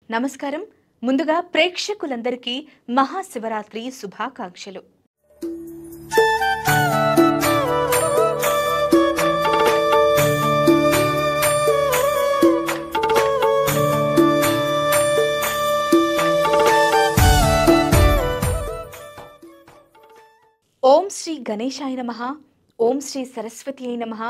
నమస్కారం. ముందుగా ప్రేక్షకులందరికీ మహాశివరాత్రి శుభాకాంక్షలు. ఓం శ్రీ గణేశాయ నమః. ఓం శ్రీ సరస్వతి నమః.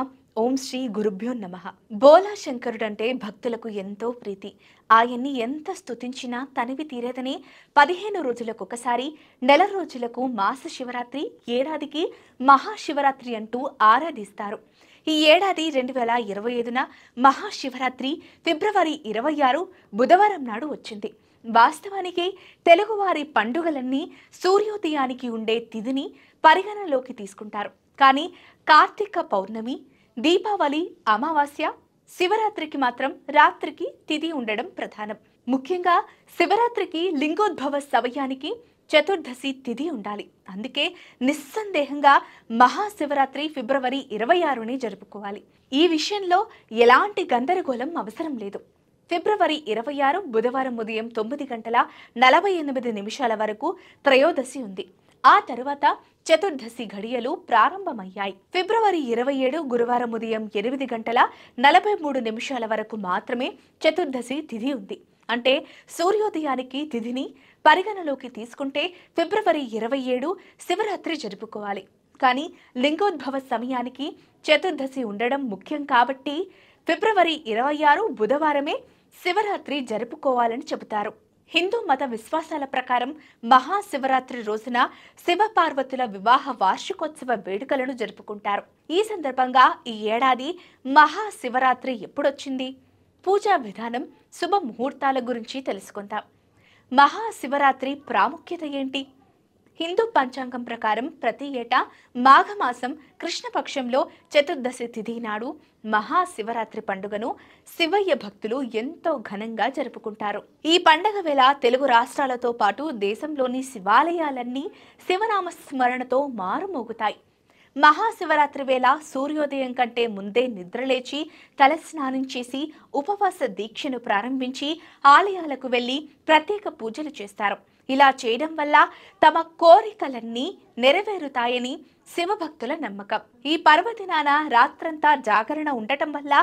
ఓం శ్రీ గురుభ్యో నమః. బోలా శంకరుడంటే భక్తులకు ఎంతో ప్రీతి. ఆయన్ని ఎంత స్తుతించినా తనివి తీరేదని 15 రోజులకొకసారి, నెల రోజులకు మాస శివరాత్రి, ఏడాదికి మహాశివరాత్రి అంటూ ఆరాధిస్తారు. ఈ ఏడాది 2025న మహాశివరాత్రి ఫిబ్రవరి 26 బుధవారం నాడు వచ్చింది. వాస్తవానికి తెలుగువారి పండుగలన్నీ సూర్యోదయానికి ఉండే తిథిని పరిగణలోకి తీసుకుంటారు. కానీ కార్తీక పౌర్ణమి, దీపావళి, అమావాస్య, శివరాత్రికి మాత్రం రాత్రికి తిథి ఉండడం ప్రధానం. ముఖ్యంగా శివరాత్రికి లింగోద్భవ సమయానికి చతుర్దశి తిథి ఉండాలి. అందుకే నిస్సందేహంగా మహాశివరాత్రి ఫిబ్రవరి 26ని జరుపుకోవాలి. ఈ విషయంలో ఎలాంటి గందరగోళం అవసరం లేదు. ఫిబ్రవరి 26 బుధవారం ఉదయం 9:48 వరకు త్రయోదశి ఉంది. ఆ తరువాత చతుర్దశి ఘడియలు ప్రారంభమయ్యాయి. ఫిబ్రవరి 27 గురువారం ఉదయం 8:43 వరకు మాత్రమే చతుర్దశి తిథి ఉంది. అంటే సూర్యోదయానికి తిథిని పరిగణలోకి తీసుకుంటే ఫిబ్రవరి 27 శివరాత్రి జరుపుకోవాలి. కానీ లింగోద్భవ సమయానికి చతుర్దశి ఉండడం ముఖ్యం కాబట్టి ఫిబ్రవరి 26 బుధవారమే శివరాత్రి జరుపుకోవాలని చెబుతారు. హిందూ మత విశ్వాసాల ప్రకారం మహాశివరాత్రి రోజున శివపార్వతుల వివాహ వార్షికోత్సవ వేడుకలను జరుపుకుంటారు. ఈ సందర్భంగా ఈ ఏడాది మహాశివరాత్రి ఎప్పుడొచ్చింది? పూజా విధానం, శుభ ముహూర్తాల గురించి తెలుసుకుందాం. మహాశివరాత్రి ప్రాముఖ్యత ఏంటి? హిందూ పంచాంగం ప్రకారం ప్రతి ఏటా మాఘమాసం కృష్ణపక్షంలో చతుర్దశి తిథి నాడు మహాశివరాత్రి పండుగను శివయ్య భక్తులు ఎంతో ఘనంగా జరుపుకుంటారు. ఈ పండగ వేళ తెలుగు రాష్ట్రాలతో పాటు దేశంలోని శివాలయాలన్నీ శివనామ స్మరణతో మారుమోగుతాయి. మహాశివరాత్రి వేళ సూర్యోదయం కంటే ముందే నిద్రలేచి తలస్నానం చేసి ఉపవాస దీక్షను ప్రారంభించి ఆలయాలకు వెళ్లి ప్రత్యేక పూజలు చేస్తారు. ఇలా చేయడం వల్ల తమ కోరికలన్నీ నెరవేరుతాయని శివభక్తుల నమ్మకం. ఈ పర్వదినాన రాత్రంతా జాగరణ ఉండటం వల్ల,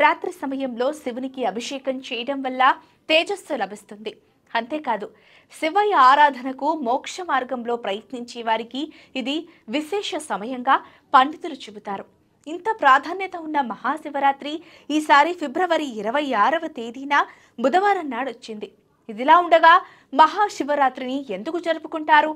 రాత్రి సమయంలో శివునికి అభిషేకం చేయడం వల్ల తేజస్సు లభిస్తుంది. అంతేకాదు, శివయ్య ఆరాధనకు మోక్ష మార్గంలో ప్రయత్నించే వారికి ఇది విశేష సమయంగా పండితులు చెబుతారు. ఇంత ప్రాధాన్యత ఉన్న మహాశివరాత్రి ఈసారి ఫిబ్రవరి 26వ తేదీన బుధవారం నాడు వచ్చింది. ఇదిలా ఉండగా మహాశివరాత్రిని ఎందుకు జరుపుకుంటారు?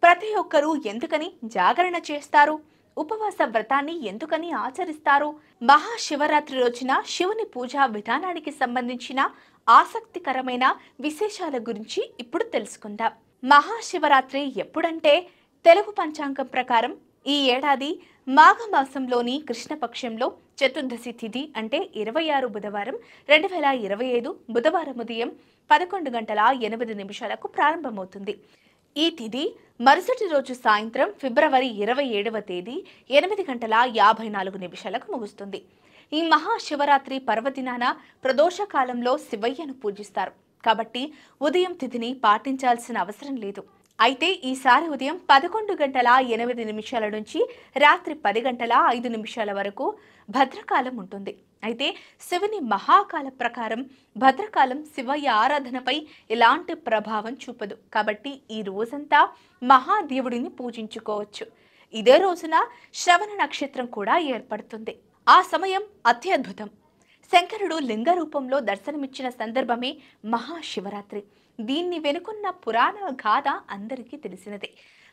ప్రతి ఒక్కరూ ఎందుకని జాగరణ చేస్తారు? ఉపవాస వ్రతాన్ని ఎందుకని ఆచరిస్తారు? మహాశివరాత్రి రోజున శివుని పూజా విధానానికి సంబంధించిన ఆసక్తికరమైన విశేషాల గురించి ఇప్పుడు తెలుసుకుందాం. మహాశివరాత్రి ఎప్పుడంటే తెలుగు పంచాంగం ప్రకారం ఈ ఏడాది మాఘమాసంలోని కృష్ణపక్షంలో చతుర్దశి తిథి అంటే 26 బుధవారం 2025 బుధవారం ఉదయం 11:08 ప్రారంభమవుతుంది. ఈ తిథి మరుసటి రోజు సాయంత్రం ఫిబ్రవరి 27వ తేదీ 8:54 ముగుస్తుంది. ఈ మహాశివరాత్రి పర్వదినాన ప్రదోష కాలంలో శివయ్యను పూజిస్తారు కాబట్టి ఉదయం తిథిని పాటించాల్సిన అవసరం లేదు. అయితే ఈసారి ఉదయం 11:08 నుంచి రాత్రి 10:05 వరకు భద్రకాలం ఉంటుంది. అయితే శివుని మహాకాల ప్రకారం భద్రకాలం శివయ్య ఆరాధనపై ఎలాంటి ప్రభావం చూపదు కాబట్టి ఈ రోజంతా మహాదేవుడిని పూజించుకోవచ్చు. ఇదే రోజున శ్రవణ నక్షత్రం కూడా ఏర్పడుతుంది. ఆ సమయం అత్యద్భుతం. శంకరుడు లింగ రూపంలో దర్శనమిచ్చిన సందర్భమే మహాశివరాత్రి. దీన్ని వెనుకున్న పురాణ గాథ అందరికీ తెలిసినదే.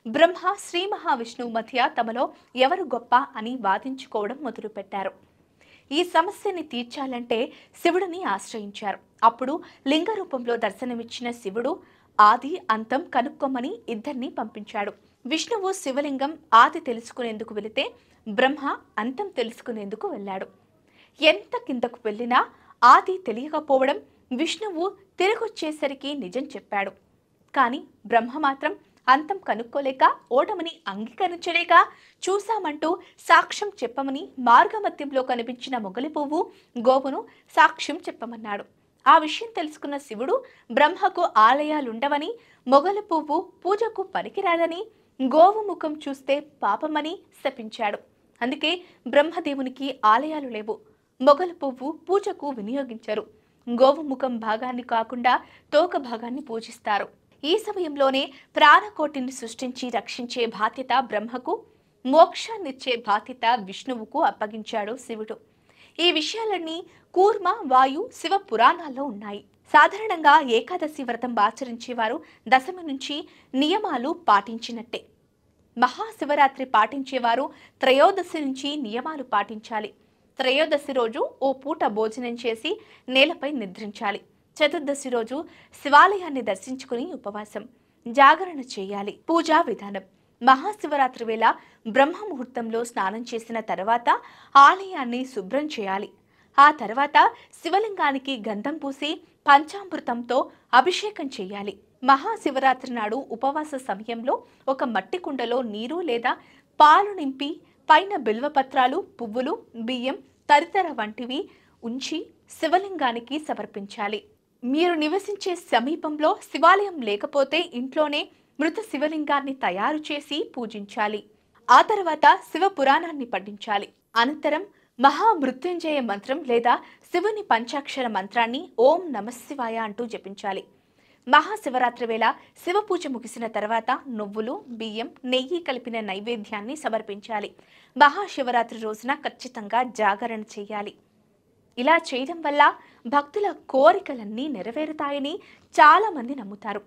బ్రహ్మ, శ్రీ మహావిష్ణువు మధ్య తమలో ఎవరు గొప్ప అని వాదించుకోవడం మొదలుపెట్టారు. ఈ సమస్యని తీర్చాలంటే శివుడిని ఆశ్రయించారు. అప్పుడు లింగ రూపంలో దర్శనమిచ్చిన శివుడు ఆది అంతం కనుక్కోమని ఇద్దరిని పంపించాడు. విష్ణువు శివలింగం ఆది తెలుసుకునేందుకు వెళితే బ్రహ్మ అంతం తెలుసుకునేందుకు వెళ్ళాడు. ఎంత కిందకు వెళ్ళినా ఆది తెలియకపోవడం, విష్ణువు తిరిగొచ్చేసరికి నిజం చెప్పాడు. కానీ బ్రహ్మ మాత్రం అంతం కనుక్కోలేక ఓటమిని అంగీకరించలేక చూసామంటూ సాక్ష్యం చెప్పమని మార్గమధ్యంలో కనిపించిన మొగలి పువ్వు గోవును సాక్ష్యం చెప్పమన్నాడు. ఆ విషయం తెలుసుకున్న శివుడు బ్రహ్మకు ఆలయాలుండవని, మొగల పువ్వు పూజకు పనికిరాదని, గోవు ముఖం చూస్తే పాపమని శపించాడు. అందుకే బ్రహ్మదేవునికి ఆలయాలు లేవు. మొగల పువ్వు పూజకు వినియోగించరు. గోవు ముఖం భాగాన్ని కాకుండా తోక భాగాన్ని పూజిస్తారు. ఈ సమయంలోనే ప్రాణకోటిని సృష్టించి రక్షించే బాధ్యత బ్రహ్మకు, మోక్షాన్నిచ్చే బాధ్యత విష్ణువుకు అప్పగించాడు శివుడు. ఈ విషయాలన్నీ కూర్మ, వాయు, శివ పురాణాల్లో ఉన్నాయి. సాధారణంగా ఏకాదశి వ్రతం ఆచరించేవారు దశమి నుంచి నియమాలు పాటించినట్టే. మహాశివరాత్రి పాటించేవారు త్రయోదశి నుంచి నియమాలు పాటించాలి. త్రయోదశి రోజు ఓ పూట భోజనం చేసి నేలపై నిద్రించాలి. చతుర్దశి రోజు శివాలయాన్ని దర్శించుకుని ఉపవాసం, జాగరణ చేయాలి. పూజా విధానం: మహాశివరాత్రి వేళ బ్రహ్మ ముహూర్తంలో స్నానం చేసిన తర్వాత ఆలయాన్ని శుభ్రం చేయాలి. ఆ తర్వాత శివలింగానికి గంధం పూసి పంచామృతంతో అభిషేకం చేయాలి. మహాశివరాత్రి నాడు ఉపవాస సమయంలో ఒక మట్టి కుండలో నీరు లేదా పాలు నింపి పైన బిల్వపత్రాలు, పువ్వులు, బియ్యం తదితర వంటివి ఉంచి శివలింగానికి సమర్పించాలి. మీరు నివసించే సమీపంలో శివాలయం లేకపోతే ఇంట్లోనే మృత శివలింగాన్ని తయారు చేసి పూజించాలి. ఆ తర్వాత శివ పురాణాన్ని పఠించాలి. అనంతరం మహామృత్యుంజయ మంత్రం లేదా శివుని పంచాక్షర మంత్రాన్ని ఓం నమఃశివాయ అంటూ జపించాలి. మహాశివరాత్రి వేళ శివ పూజ ముగిసిన తర్వాత నువ్వులు, బియ్యం, నెయ్యి కలిపిన నైవేద్యాన్ని సమర్పించాలి. మహాశివరాత్రి రోజున ఖచ్చితంగా జాగరణ చేయాలి. ఇలా చేయడం వల్ల భక్తుల కోరికలన్నీ నెరవేరుతాయని చాలా మంది నమ్ముతారు.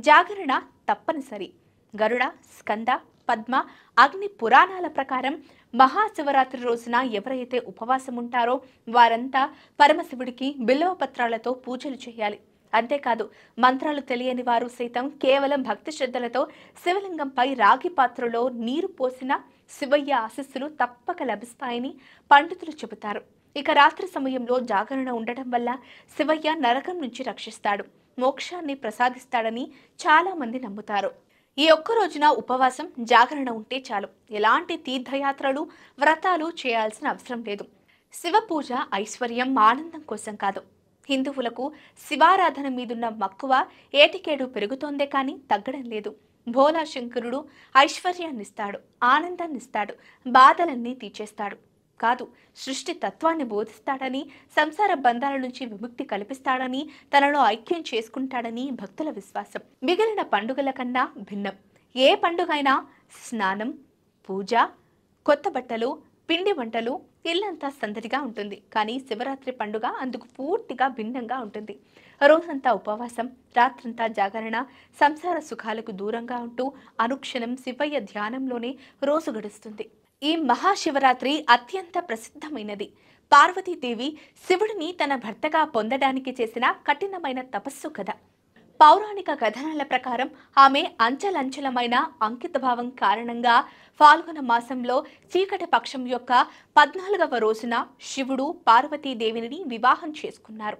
జాగరణ తప్పనిసరి. గరుడ, స్కంద, పద్మ, అగ్ని పురాణాల ప్రకారం మహాశివరాత్రి రోజున ఎవరైతే ఉపవాసం ఉంటారో వారంతా పరమశివుడికి బిల్వ పత్రాలతో పూజలు చేయాలి. అంతేకాదు, మంత్రాలు తెలియని వారు సైతం కేవలం భక్తి శ్రద్ధలతో శివలింగంపై రాగి పాత్రలో నీరు పోసిన శివయ్య ఆశీస్సులు తప్పక లభిస్తాయని పండితులు చెబుతారు. ఇక రాత్రి సమయంలో జాగరణ ఉండటం వల్ల శివయ్య నరకం నుంచి రక్షిస్తాడు, మోక్షాన్ని ప్రసాదిస్తాడని చాలా మంది నమ్ముతారు. ఈ ఒక్క రోజున ఉపవాసం, జాగరణ ఉంటే చాలు. ఎలాంటి తీర్థయాత్రలు, వ్రతాలు చేయాల్సిన అవసరం లేదు. శివ పూజ ఐశ్వర్యం, ఆనందం కోసం కాదు. హిందువులకు శివారాధన మీదున్న మక్కువ ఏటికేడు పెరుగుతోందే కానీ తగ్గడం లేదు. భోలా శంకరుడు ఐశ్వర్యాన్నిస్తాడు, ఆనందాన్నిస్తాడు, బాధలన్నీ తీర్చేస్తాడు కాదు, సృష్టి తత్వాన్ని బోధిస్తాడని, సంసార బంధాల నుంచి విముక్తి కల్పిస్తాడని, తనలో ఐక్యం చేసుకుంటాడని భక్తుల విశ్వాసం. మిగిలిన పండుగల కన్నా భిన్నం. ఏ పండుగైనా స్నానం, పూజ, కొత్త బట్టలు, పిండి వంటలు, ఇల్లంతా సందడిగా ఉంటుంది. కానీ శివరాత్రి పండుగ అందుకు పూర్తిగా భిన్నంగా ఉంటుంది. రోజంతా ఉపవాసం, రాత్రంతా జాగరణ, సంసార సుఖాలకు దూరంగా ఉంటూ అనుక్షణం శివయ్య ధ్యానంలోనే రోజు గడుస్తుంది. ఈ మహాశివరాత్రి అత్యంత ప్రసిద్ధమైనది. పార్వతీదేవి శివుడిని తన భర్తగా పొందడానికి చేసిన కఠినమైన తపస్సు కథ. పౌరాణిక కథనాల ప్రకారం ఆమె అంచలంచలమైన అంకితభావం కారణంగా ఫాల్గుణ మాసంలో చీకటి పక్షం యొక్క 14వ రోజున శివుడు పార్వతీదేవిని వివాహం చేసుకున్నారు.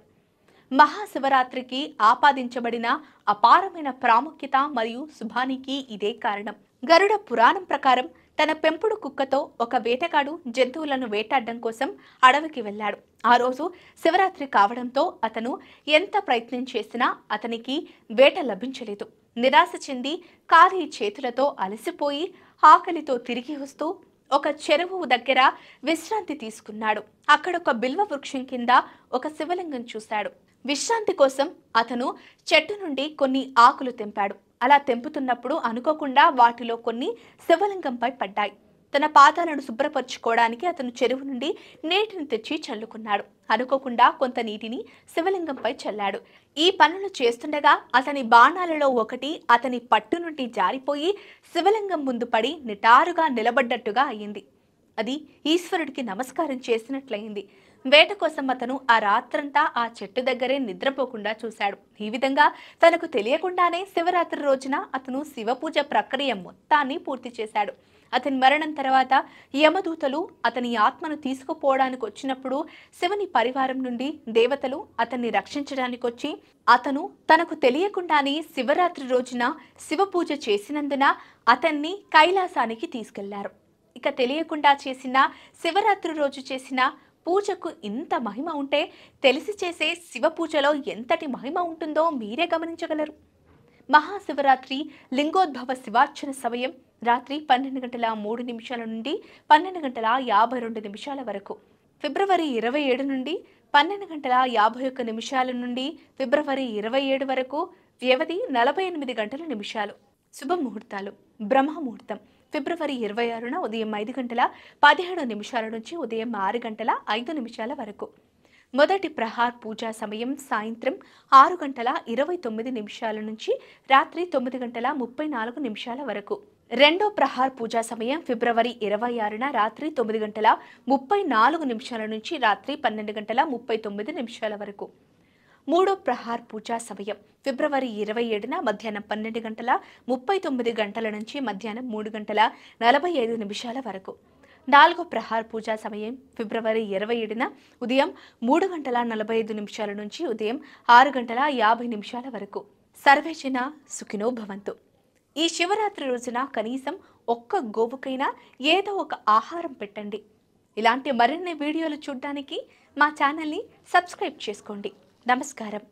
మహాశివరాత్రికి ఆపాదించబడిన అపారమైన ప్రాముఖ్యత మరియు శుభానికి ఇదే కారణం. గరుడ పురాణం ప్రకారం తన పెంపుడు కుక్కతో ఒక వేటగాడు జంతువులను వేటాడడం కోసం అడవికి వెళ్ళాడు. ఆ రోజు శివరాత్రి కావడంతో అతను ఎంత ప్రయత్నం చేసినా అతనికి వేట లభించలేదు. నిరాశ చెంది ఖాళీ చేతులతో అలసిపోయి ఆకలితో తిరిగి వస్తూ ఒక చెరువు దగ్గర విశ్రాంతి తీసుకున్నాడు. అక్కడ ఒక బిల్వ వృక్షం కింద ఒక శివలింగం చూశాడు. విశ్రాంతి కోసం అతను చెట్టు నుండి కొన్ని ఆకులు తెంపాడు. అలా తెంపుతున్నప్పుడు అనుకోకుండా వాటిలో కొన్ని శివలింగంపై పడ్డాయి. తన పాదాలను శుభ్రపరచుకోవడానికి అతను చెరువు నుండి నీటిని తెచ్చి చల్లుకున్నాడు. అనుకోకుండా కొంత నీటిని శివలింగంపై చల్లాడు. ఈ పనులు చేస్తుండగా అతని బాణాలలో ఒకటి అతని పట్టు నుండి జారిపోయి శివలింగం ముందు పడి నిటారుగా నిలబడ్డట్టుగా అయ్యింది. అది ఈశ్వరుడికి నమస్కారం చేసినట్లయింది. వేట కోసం అతను ఆ రాత్రంతా ఆ చెట్టు దగ్గరే నిద్రపోకుండా చూశాడు. ఈ విధంగా తనకు తెలియకుండానే శివరాత్రి రోజున అతను శివపూజ ప్రక్రియ మొత్తాన్ని పూర్తి చేశాడు. అతని మరణం తర్వాత యమదూతలు అతని ఆత్మను తీసుకుపోవడానికి వచ్చినప్పుడు శివుని పరివారం నుండి దేవతలు అతన్ని రక్షించడానికి వచ్చి అతను తనకు తెలియకుండానే శివరాత్రి రోజున శివపూజ చేసినందున అతన్ని కైలాసానికి తీసుకెళ్లారు. ఇక తెలియకుండా చేసిన శివరాత్రి రోజు చేసిన పూజకు ఇంత మహిమ ఉంటే తెలిసి చేసే శివ పూజలో ఎంతటి మహిమ ఉంటుందో మీరే గమనించగలరు. మహాశివరాత్రి లింగోద్భవ శివార్చన సమయం రాత్రి 12:03 నుండి 12:52 వరకు. ఫిబ్రవరి 27 నుండి 12:51 నుండి ఫిబ్రవరి 27 వరకు. వ్యవధి 48 నిమిషాలు. శుభముహూర్తాలు. బ్రహ్మముహూర్తం ఫిబ్రవరి 26న ఉదయం 5:17 నుంచి ఉదయం 6:05 వరకు. మొదటి ప్రహార్ పూజా సమయం సాయంత్రం 6:29 నుంచి రాత్రి 9:34 వరకు. రెండో ప్రహార్ పూజా సమయం ఫిబ్రవరి 26న రాత్రి 9:34 నుంచి రాత్రి 12:39 వరకు. మూడో ప్రహార్ పూజా సమయం ఫిబ్రవరి 27న మధ్యాహ్నం 12:39 నుంచి మధ్యాహ్నం 3:45 వరకు. నాలుగో ప్రహార్ పూజా సమయం ఫిబ్రవరి 27న ఉదయం 3:45 నుంచి ఉదయం 6:50 వరకు. సర్వేజన సుఖినో భవంతు. ఈ శివరాత్రి రోజున కనీసం ఒక్క గోవుకైనా ఏదో ఒక ఆహారం పెట్టండి. ఇలాంటి మరిన్ని వీడియోలు చూడడానికి మా ఛానల్ని సబ్స్క్రైబ్ చేసుకోండి. నమస్కారం.